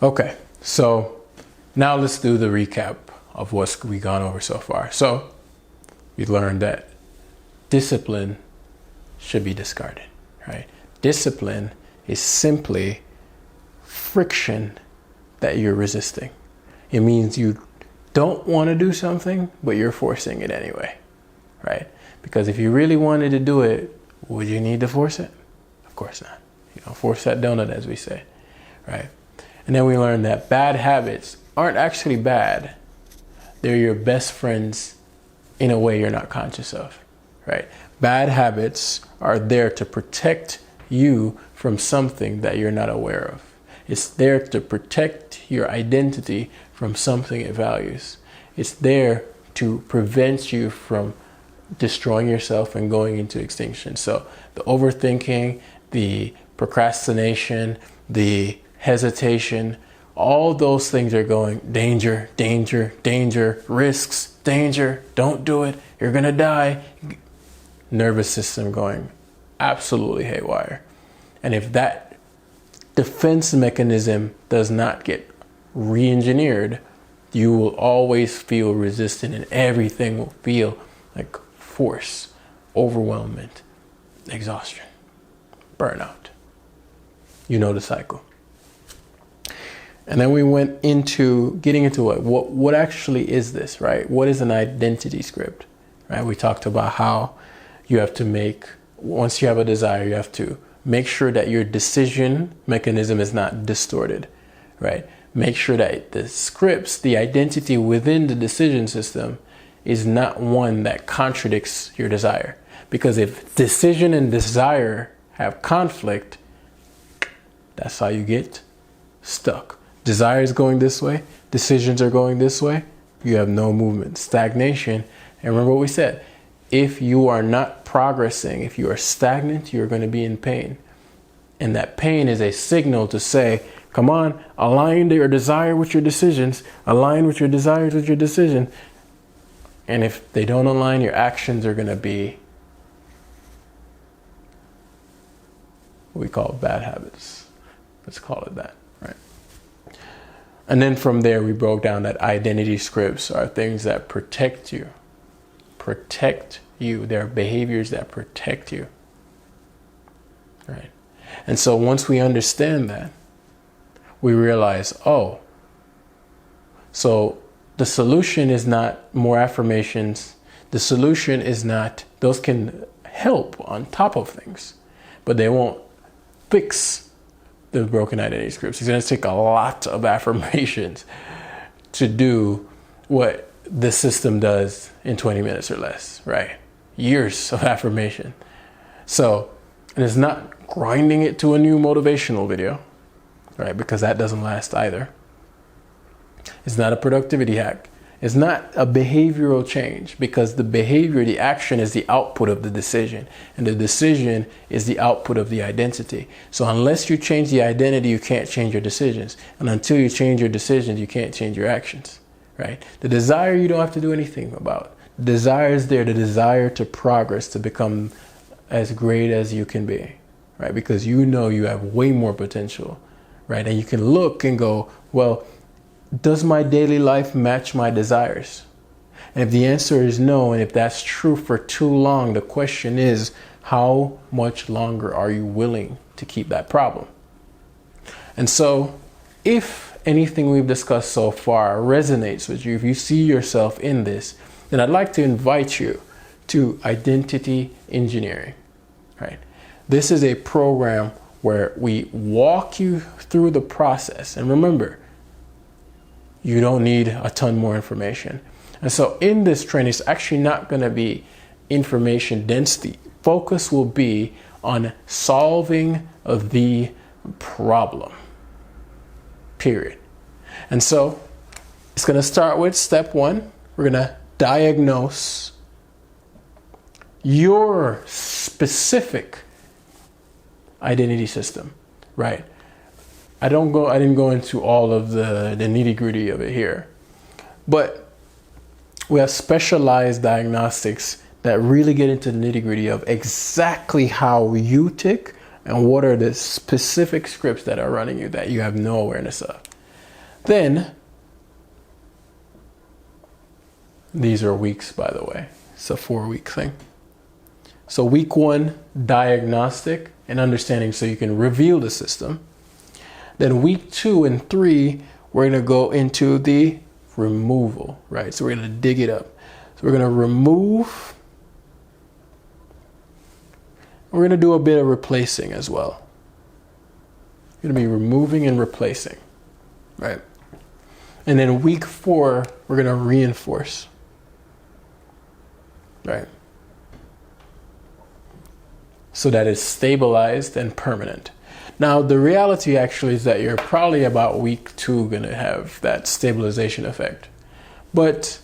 Okay, so now let's do the recap of what we've gone over so far. So we learned that discipline should be discarded, right? Discipline is simply friction that you're resisting. It means you don't want to do something, but you're forcing it anyway, right? Because if you really wanted to do it, would you need to force it? Of course not. You don't force that donut, as we say, right? And then we learned that bad habits aren't actually bad. They're your best friends in a way you're not conscious of, right? Bad habits are there to protect you from something that you're not aware of. It's there to protect your identity from something it values. It's there to prevent you from destroying yourself and going into extinction. So the overthinking, the procrastination, the hesitation, all those things are going danger, danger, danger, risks, danger, don't do it, you're gonna die. Nervous system going absolutely haywire. And if that defense mechanism does not get re-engineered, you will always feel resistant and everything will feel like force, overwhelmment, exhaustion, burnout. You know the cycle. And then we went into getting into what actually is this, right? What is an identity script, right? We talked about how you have to make, once you have a desire, you have to make sure that your decision mechanism is not distorted, right? Make sure that the scripts, the identity within the decision system is not one that contradicts your desire. Because if decision and desire have conflict, that's how you get stuck. Desire is going this way, decisions are going this way, you have no movement, stagnation. And remember what we said, if you are not progressing, if you are stagnant, you're going to be in pain. And that pain is a signal to say, come on, align your desire with your decisions, align with your desires with your decision. And if they don't align, your actions are going to be what we call bad habits. Let's call it that, right? And then from there, we broke down that identity scripts are things that protect you. Protect you. They're behaviors that protect you, right? And so once we understand that, we realize, oh, so the solution is not more affirmations. The solution is not, those can help on top of things, but they won't fix the broken identity scripts. It's going to take a lot of affirmations to do what the system does in 20 minutes or less, right? Years of affirmation. So, and it's not grinding it to a new motivational video, right? Because that doesn't last either. It's not a productivity hack. It's not a behavioral change, because the behavior, the action is the output of the decision, and the decision is the output of the identity. So unless you change the identity, you can't change your decisions. And until you change your decisions, you can't change your actions, right? The desire, you don't have to do anything about. The desire is there, the desire to progress, to become as great as you can be, right? Because you know you have way more potential, right? And you can look and go, well, does my daily life match my desires? And if the answer is no, and if that's true for too long, the question is, how much longer are you willing to keep that problem? And so if anything we've discussed so far resonates with you, if you see yourself in this, then I'd like to invite you to Identity Engineering, right? This is a program where we walk you through the process. And remember, you don't need a ton more information. And so in this training, it's actually not going to be information density. Focus will be on solving the problem, period. And so it's going to start with step one. We're going to diagnose your specific identity system, right? I didn't go into all of the nitty-gritty of it here, but we have specialized diagnostics that really get into the nitty-gritty of exactly how you tick and what are the specific scripts that are running you that you have no awareness of. Then, these are weeks, by the way. It's a 4-week thing. So week 1, diagnostic and understanding so you can reveal the system. Then week 2 and 3, we're going to go into the removal, right? So we're going to dig it up. So we're going to remove. We're going to do a bit of replacing as well. We're going to be removing and replacing, right? And then week 4, we're going to reinforce, right? So that it's stabilized and permanent. Now, the reality actually is that you're probably about week 2 going to have that stabilization effect. But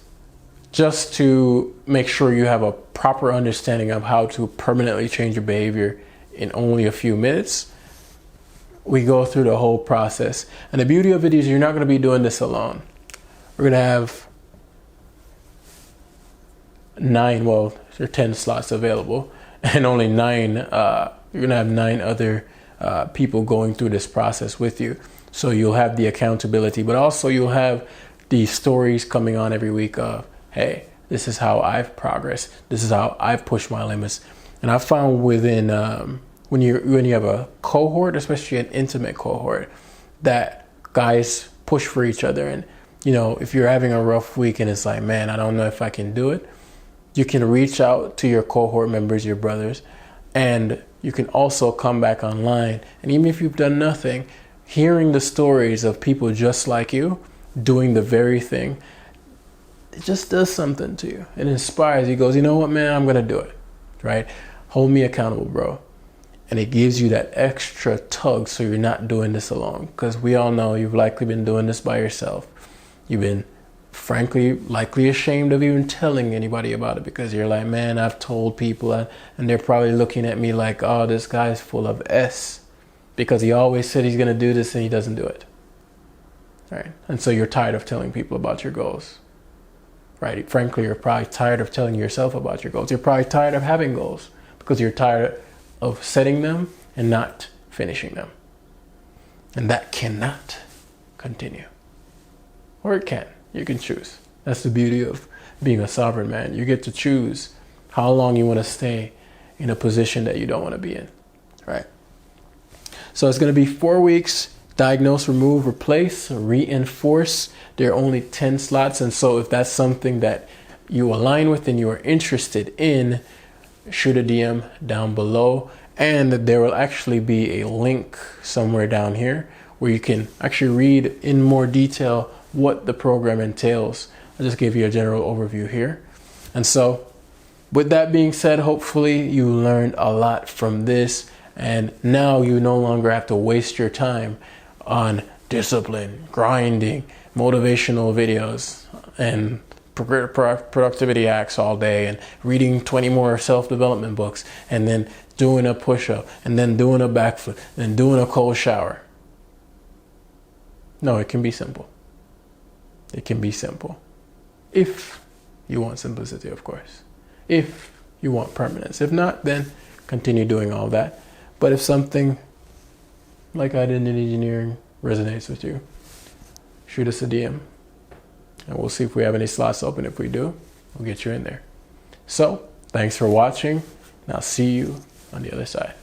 just to make sure you have a proper understanding of how to permanently change your behavior in only a few minutes, we go through the whole process. And the beauty of it is you're not going to be doing this alone. We're going to have 9, well, there are 10 slots available, and only 9, you're going to have 9 other people going through this process with you. So you'll have the accountability, but also you'll have the stories coming on every week of, hey, this is how I've progressed. This is how I've pushed my limits. And I found within, when you have a cohort, especially an intimate cohort, that guys push for each other. And, you know, if you're having a rough week and it's like, man, I don't know if I can do it, you can reach out to your cohort members, your brothers, and you can also come back online. And even if you've done nothing, hearing the stories of people just like you doing the very thing, it just does something to you. It inspires you. Goes, you know what, man, I'm going to do it, right? Hold me accountable, bro. And it gives you that extra tug so you're not doing this alone. Because we all know you've likely been doing this by yourself. You've been, frankly, likely ashamed of even telling anybody about it because you're like, man, I've told people, and they're probably looking at me like, oh, this guy's full of S because he always said he's going to do this and he doesn't do it. Right? And so you're tired of telling people about your goals. Right? Frankly, you're probably tired of telling yourself about your goals. You're probably tired of having goals because you're tired of setting them and not finishing them. And that cannot continue. Or it can. You can choose. That's the beauty of being a sovereign man. You get to choose how long you want to stay in a position that you don't want to be in, right? So it's going to be 4 weeks, diagnose, remove, replace, reinforce. There are only 10 slots. And so if that's something that you align with and you are interested in, shoot a DM down below. And there will actually be a link somewhere down here where you can actually read in more detail what the program entails. I'll just give you a general overview here. And so with that being said, hopefully you learned a lot from this, and now you no longer have to waste your time on discipline, grinding, motivational videos, and productivity hacks all day, and reading 20 more self-development books, and then doing a push-up, and then doing a backflip, and doing a cold shower. No, it can be simple. It can be simple. If you want simplicity, of course. If you want permanence. If not, then continue doing all that. But if something like I did in engineering resonates with you, shoot us a DM. And we'll see if we have any slots open. If we do, we'll get you in there. So, thanks for watching. And I'll see you on the other side.